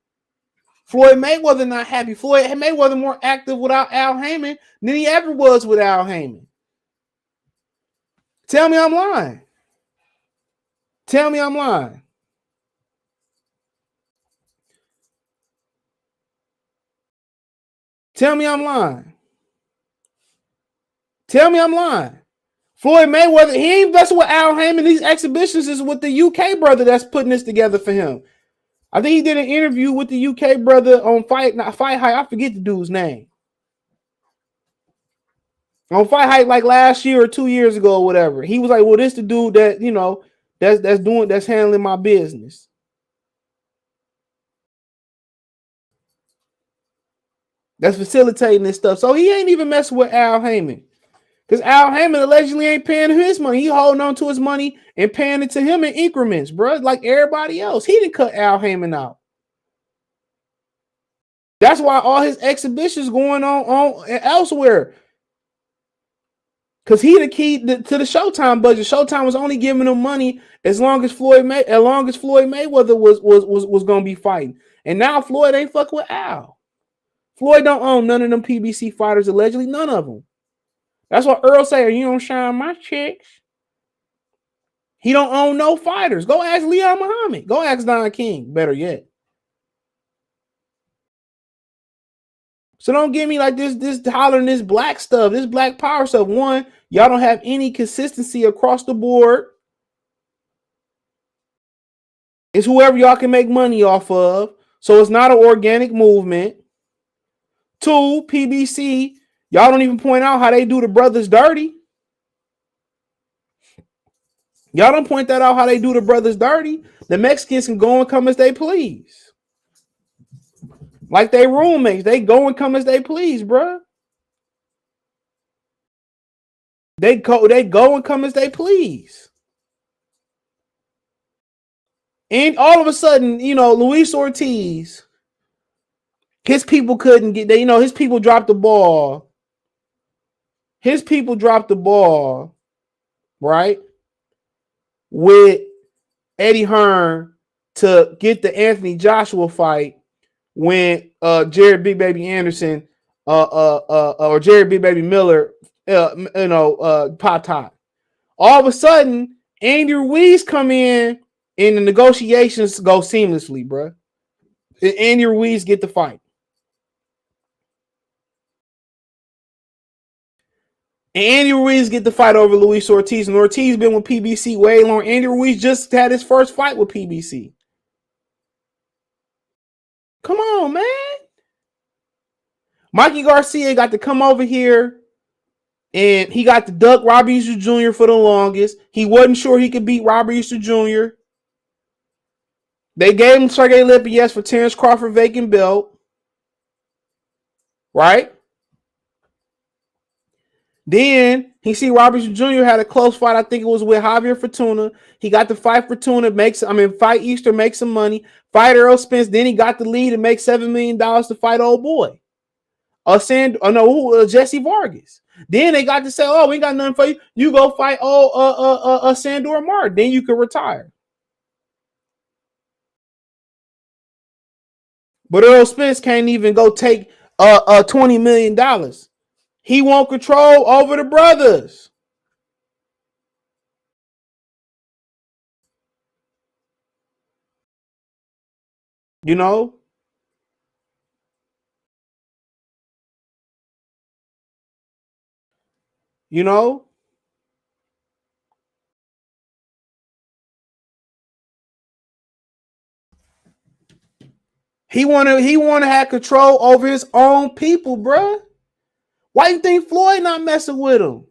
Speaker 1: Floyd Mayweather not happy. Floyd Mayweather more active without Al Haymon than he ever was with Al Haymon. Tell me I'm lying. Tell me I'm lying. Tell me I'm lying. Tell me I'm lying. Floyd Mayweather, he ain't messing with Al Haymon. These exhibitions is with the UK brother that's putting this together for him. I think he did an interview with the UK brother on Fight High. I forget the dude's name. On Fight High, like last year or 2 years ago or whatever. He was like, well, this the dude that, that's handling my business. That's facilitating this stuff. So he ain't even messing with Al Haymon. Because Al Haymon allegedly ain't paying him his money. He holding on to his money and paying it to him in increments, bro. Like everybody else. He didn't cut Al Haymon out. That's why all his exhibitions going on elsewhere. Because he the key to the Showtime budget. Showtime was only giving him money as long as Floyd Mayweather was gonna be fighting. And now Floyd ain't fuck with Al. Floyd don't own none of them PBC fighters, allegedly, none of them. That's what Earl say, you don't shine my checks. He don't own no fighters. Go ask Leon Muhammad. Go ask Don King, better yet. So don't give me like this hollering this black stuff, this black power stuff. One, y'all don't have any consistency across the board. It's whoever y'all can make money off of. So it's not an organic movement. Two, PBC, y'all don't even point out how they do the brothers dirty. Y'all don't point that out how they do the brothers dirty. The Mexicans can go and come as they please. Like they roommates. They go and come as they please, bro. They go and come as they please. And all of a sudden, Luis Ortiz His people couldn't get, you know, his people dropped the ball. His people dropped the ball, right? With Eddie Hearn to get the Anthony Joshua fight when Jared Big Baby Anderson or Jared Big Baby Miller, pop top. All of a sudden, Andy Ruiz come in and the negotiations go seamlessly, bro. And Andy Ruiz get the fight. And Andy Ruiz get the fight over Luis Ortiz. And Ortiz been with PBC way long. Andy Ruiz just had his first fight with PBC. Come on, man. Mikey Garcia got to come over here and he got to duck Robbie Easter Jr. for the longest. He wasn't sure he could beat Robbie Easter Jr. They gave him Sergey Lipinets for Terrence Crawford vacant belt. Right? Then he see Robbie Jr. had a close fight. I think it was with Javier Fortuna. He got to fight Fortuna, fight Easter, make some money. Fight Errol Spence. Then he got the lead and make $7 million to fight old boy. Jesse Vargas. Then they got to say, "Oh, we ain't got nothing for you. You go fight Sandor Martin. Then you can retire." But Errol Spence can't even go take $20 million. He won't control over the brothers. You know? You know? He wanna have control over his own people, bruh. Why you think Floyd not messing with him?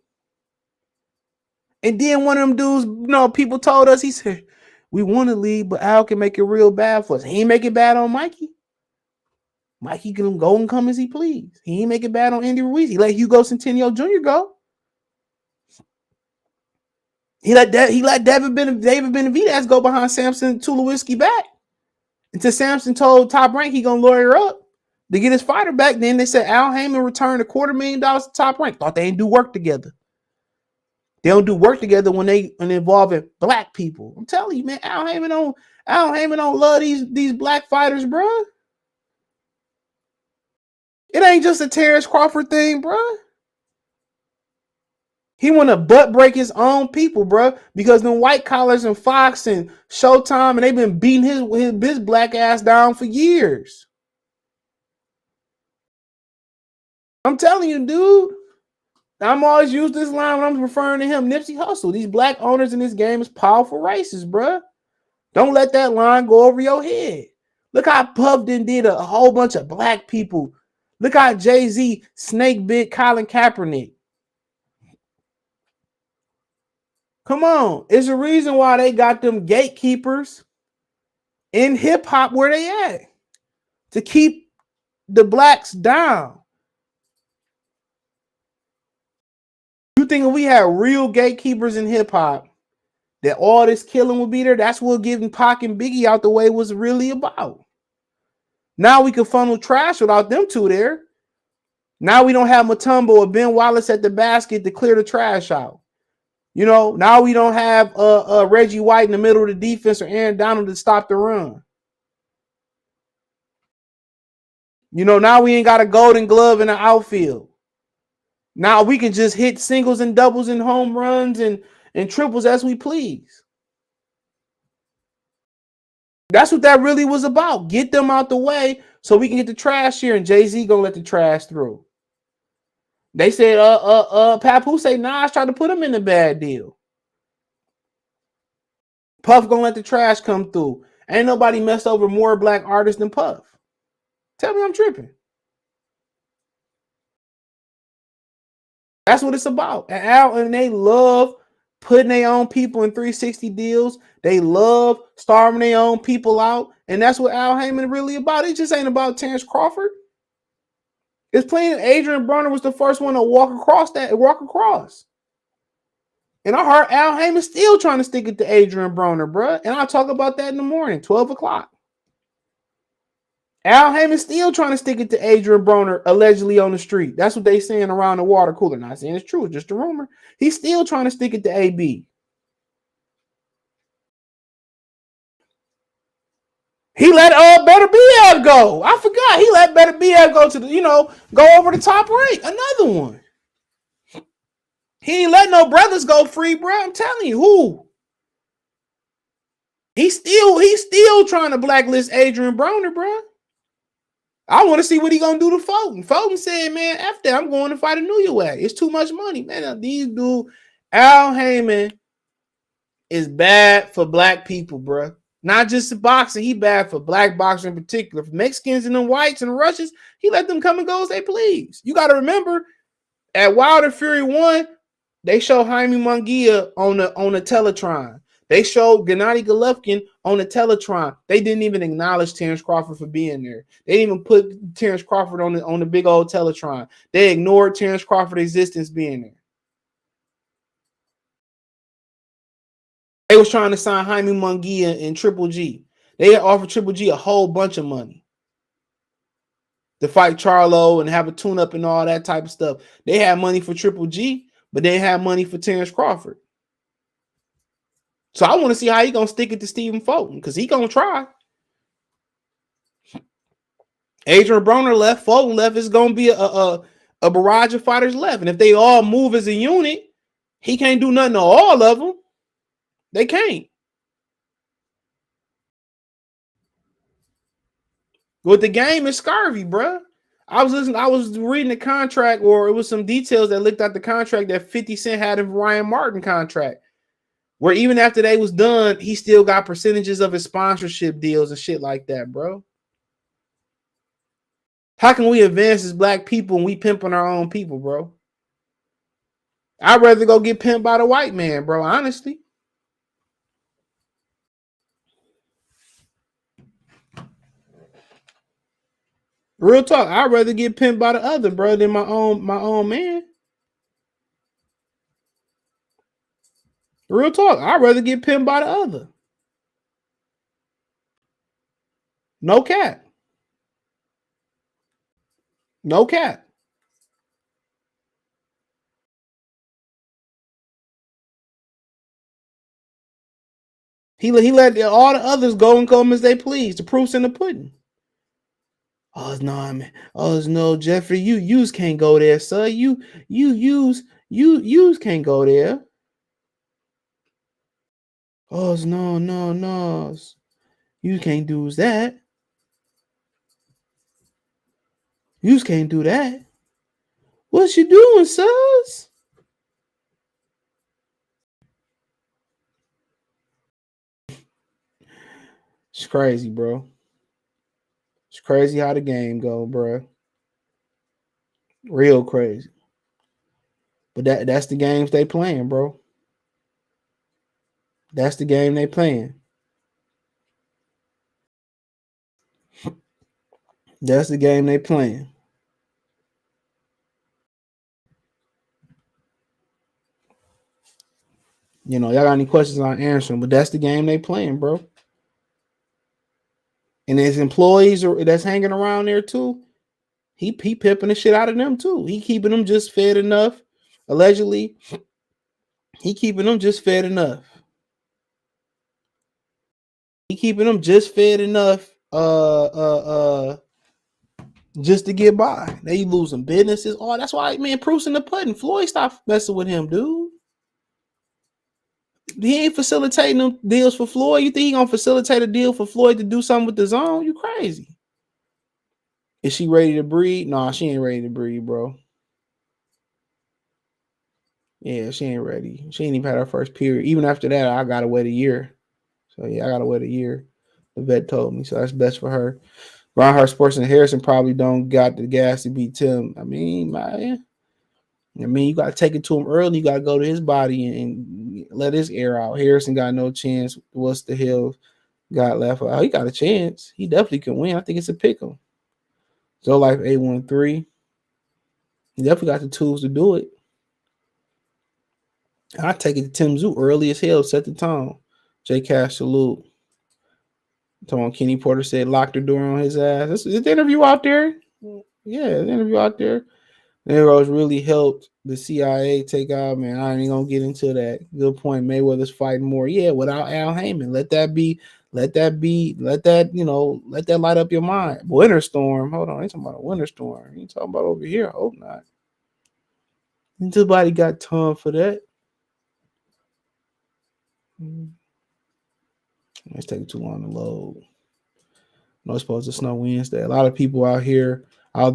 Speaker 1: And then one of them dudes, people told us, he said, we want to leave, but Al can make it real bad for us. He ain't make it bad on Mikey. Mikey can go and come as he please. He ain't make it bad on Andy Ruiz. He let Hugo Centennial Jr. go. He let David Benavidez go behind Samson Tulowitzki back. Until Samson told Top Rank he gonna lawyer up to get his fighter back. Then they said Al Heyman returned $250,000 to Top Rank. Thought they didn't do work together. They don't do work together when they involving black people. I'm telling you, man, Al Heyman don't love these black fighters, bro. It ain't just a Terrence Crawford thing, bro. He want to butt break his own people, bro, because them white collars and Fox and Showtime, and they've been beating his black ass down for years. I'm telling you, dude. I'm always use this line when I'm referring to him, Nipsey Hussle. These black owners in this game is powerful racists, bro. Don't let that line go over your head. Look how Puff did a whole bunch of black people. Look how Jay-Z snake bit Colin Kaepernick. Come on. It's a reason why they got them gatekeepers in hip-hop where they at. To keep the blacks down. You think if we had real gatekeepers in hip-hop, that all this killing would be there? That's what getting Pac and Biggie out the way was really about. Now we can funnel trash without them two there. Now we don't have Mutombo or Ben Wallace at the basket to clear the trash out. Now we don't have Reggie White in the middle of the defense or Aaron Donald to stop the run. Now we ain't got a golden glove in the outfield. Now we can just hit singles and doubles and home runs and triples as we please. That's what that really was about. Get them out the way so we can get the trash here, and Jay-Z gonna let the trash through. They said, Papoose say Nas tried to put him in a bad deal. Puff gonna let the trash come through. Ain't nobody messed over more black artists than Puff. Tell me I'm tripping. That's what it's about. And they love putting their own people in 360 deals. They love starving their own people out. And that's what Al Heyman really about. It just ain't about Terrence Crawford. It's playing Adrian Broner was the first one to walk across. And I heard Al Heyman still trying to stick it to Adrian Broner, bro. And I'll talk about that in the morning, 12 o'clock. Al Heyman still trying to stick it to Adrian Broner allegedly on the street. That's what they saying around the water cooler. Not saying it's true, it's just a rumor. He's still trying to stick it to AB. He let Better BF go. I forgot. He let Better BF go to the, go over the top rank. Another one. He ain't let no brothers go free, bro. I'm telling you, who? He's still trying to blacklist Adrian Broner, bro. I want to see what he gonna do to Fulton. Fulton said, man, after that, I'm going to fight a New Year way. It's too much money, man. These dude, Al Heyman is bad for black people, bro. Not just boxing, he bad for black boxing in particular. For Mexicans and the whites and the Russians, he let them come and go as they please. You got to remember, at Wilder Fury 1, they showed Jaime Munguia on the Teletron. They showed Gennady Golovkin on the Teletron. They didn't even acknowledge Terrence Crawford for being there. They didn't even put Terrence Crawford on the big old Teletron. They ignored Terrence Crawford's existence being there. They was trying to sign Jaime Munguia and Triple G. They had offered Triple G a whole bunch of money to fight Charlo and have a tune-up and all that type of stuff. They had money for Triple G, but they had money for Terrence Crawford. So I want to see how he gonna stick it to Stephen Fulton, because he gonna try. Adrian Broner left, Fulton left. It's gonna be a barrage of fighters left, and if they all move as a unit, he can't do nothing to all of them. They can't. With the game is scurvy, bro. I was reading the contract, or it was some details that looked at the contract that 50 Cent had in Ryan Martin contract, where even after they was done, he still got percentages of his sponsorship deals and shit like that, bro. How can we advance as black people and we pimping our own people, bro? I'd rather go get pimped by the white man, bro, honestly. Real talk, I'd rather get pimped by the other, bro, than my own man. Real talk, I'd rather get pimped by the other. No cap. No cap. He let all the others go and come as they please. The proof's in the pudding. Oh no, man. Oh no, Jeffrey, you can't go there, sir. You can't go there. Oh no. You can't do that. You can't do that. What you doing, sirs? It's crazy, bro. It's crazy how the game go, bro. Real crazy. But that's the games they playing, bro. That's the game they playing. That's the game they playing. Y'all got any questions, I'll answer them. But that's the game they playing, bro. And his employees that's hanging around there too, he pimping the shit out of them too. He keeping them just fed enough. Allegedly, he keeping them just fed enough. He keeping them just fed enough. Just to get by. They losing businesses. Oh, that's why, man, proof's in the pudding. Floyd stopped messing with him, dude. He ain't facilitating them deals for Floyd. You think he gonna facilitate a deal for Floyd to do something with the zone? You crazy. Is she ready to breed? Nah, she ain't ready to breed, bro. Yeah, she ain't ready. She ain't even had her first period. Even after that, I gotta wait a year. So yeah, I gotta wait a year. The vet told me. So that's best for her. Ron Sports and Harrison probably don't got the gas to beat Tim. I mean, man. You got to take it to him early. You got to go to his body and let his air out. Harrison got no chance. What's the hell got left? Oh, he got a chance. He definitely can win. I think it's a pick 'em. So Life 813. He definitely got the tools to do it. I take it to Tim Tszyu early as hell. Set the tone. J Cash salute. Come on, Kenny Porter said locked the door on his ass. Is the interview out there? Yeah, the interview out there. Narrows really helped the CIA take out, man. I ain't gonna get into that. Good point. Mayweather's fighting more. Yeah, without Al Heyman. Let that light up your mind. Winter Storm. Hold on. Ain't talking about a winter storm. You talking about over here? I hope not. Nobody got time for that. It's taking too long to load. No, it's supposed to snow Wednesday. A lot of people out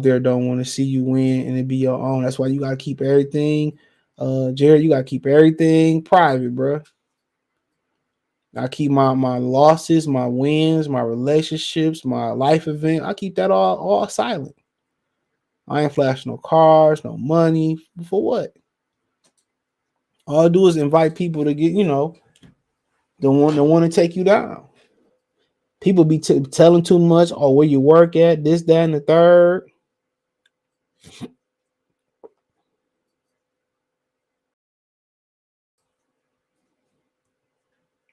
Speaker 1: there don't want to see you win and it be your own. That's why you gotta keep everything. Jared, you gotta keep everything private, bro. I keep my losses, my wins, my relationships, my life event. I keep that all silent. I ain't flashing no cars, no money. For what? All I do is invite people to get, the one to take you down. People be telling too much, or where you work at, this, that, and the third.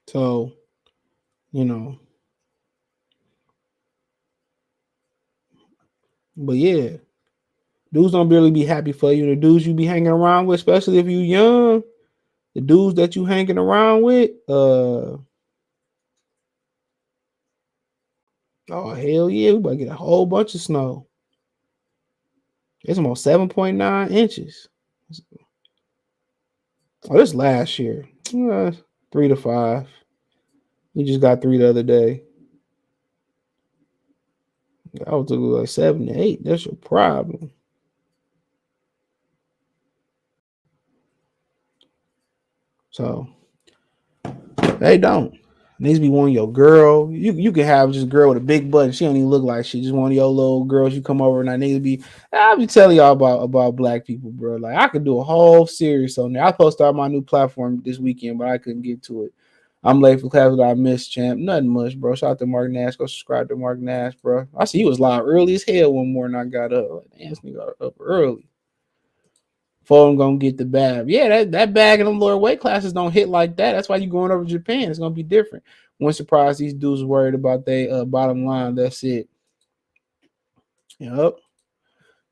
Speaker 1: So, but yeah, dudes don't really be happy for you. The dudes you be hanging around with, especially if you young, the dudes that you hanging around with, oh hell yeah, we about to get a whole bunch of snow. It's almost 7.9 inches. Oh, this last year. 3 to 5. We just got 3 the other day. I was looking like 7 to 8. That's your problem. So they don't. Needs to be one of your girl. You can have just a girl with a big butt. And she don't even look like she just one of your little girls. You come over and I need to be. I'll be telling y'all about black people, bro. Like I could do a whole series on there. I supposed to start my new platform this weekend, but I couldn't get to it. I'm late for class, but I missed, champ. Nothing much, bro. Shout out to Mark Nash. Go subscribe to Mark Nash, bro. I see he was live early as hell one morning. I got up. Like, damn, this nigga up early. For I'm gonna get the bag. Yeah, that bag in them lower weight classes don't hit like that. That's why you going over to Japan. It's gonna be different. One surprise, these dudes worried about their bottom line. That's it. Yep.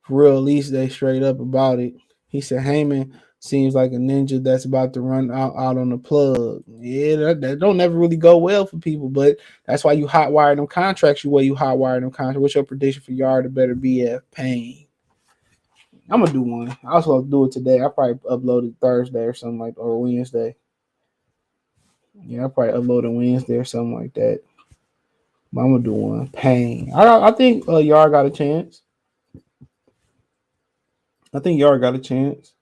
Speaker 1: For real, at least they straight up about it. He said Heyman seems like a ninja that's about to run out on the plug. Yeah, that don't never really go well for people, but that's why you hotwire them contracts. You hotwire them contracts. What's your prediction for Yard? It better be at Pain. I'm gonna do one. I was gonna do it today. I probably upload it Thursday or something like, or Wednesday. Yeah, I probably upload it Wednesday or something like that. But I'm gonna do one. Pain. I think Yard got a chance. I think Yard got a chance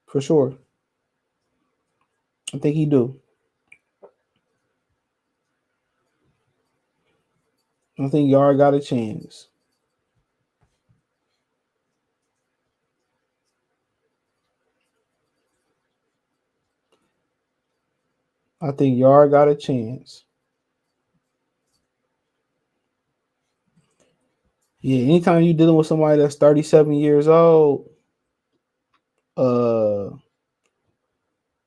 Speaker 1: for sure. I think he do. I think Yard got a chance. I think Yard got a chance. Yeah, anytime you dealing with somebody that's 37 years old, uh,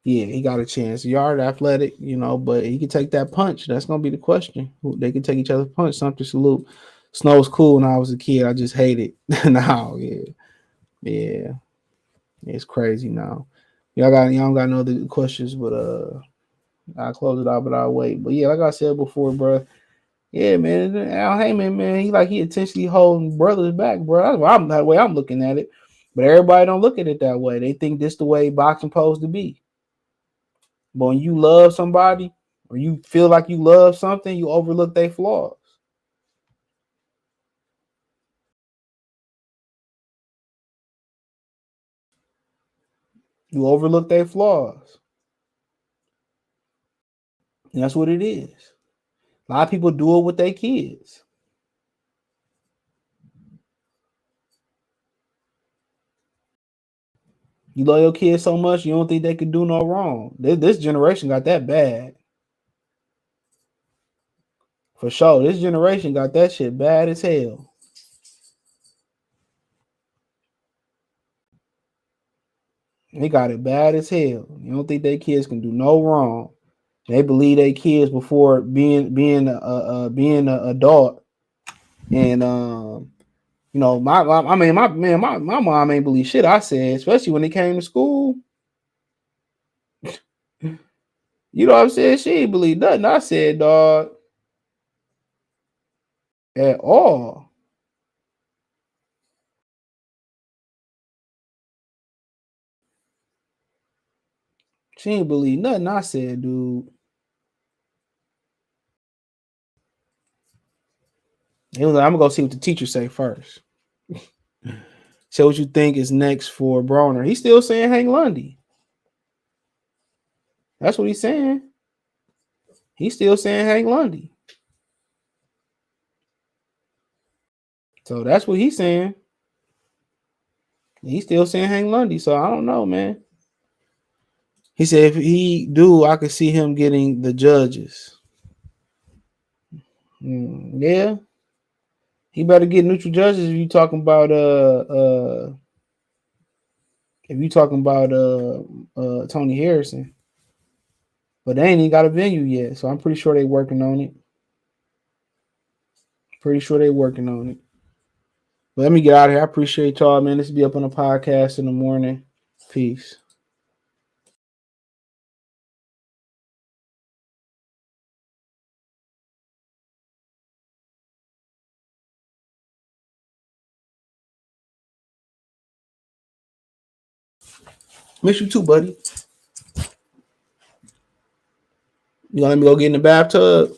Speaker 1: yeah, he got a chance. Yard athletic, but he can take that punch. That's gonna be the question. They can take each other's punch. Something salute. Snow was cool when I was a kid. I just hate it now. Yeah, it's crazy now. Y'all don't got no other questions, but I'll close it out, but I'll wait. But yeah, like I said before, bro. Yeah, man. Al Heyman, man, he intentionally holding brothers back, bro. That's the way I'm looking at it. But everybody don't look at it that way. They think this the way boxing supposed to be. But when you love somebody or you feel like you love something, you overlook their flaws. You overlook their flaws. And that's what it is. A lot of people do it with their kids. You love your kids so much, you don't think they could do no wrong. This generation got that bad. For sure. This generation got that shit bad as hell. They got it bad as hell. You don't think their kids can do no wrong. They believe they kids before being an adult. And you know, my mom ain't believe shit I said, especially when it came to school. You know what I'm saying? She ain't believe nothing I said, dog, at all. She ain't believe nothing I said, dude. He was like, I'm gonna go see what the teacher say first. Say what you think is next for Broner. He's still saying Hank Lundy. That's what he's saying. He's still saying Hank Lundy. So that's what he's saying. He's still saying Hank Lundy. So I don't know, man. He said if he do, I could see him getting the judges. Yeah. He better get neutral judges if you talking about Tony Harrison. But they ain't even got a venue yet. So I'm pretty sure they working on it. Pretty sure they working on it. But let me get out of here. I appreciate y'all, man. This will be up on the podcast in the morning. Peace. Miss you too, buddy. You gonna let me go get in the bathtub?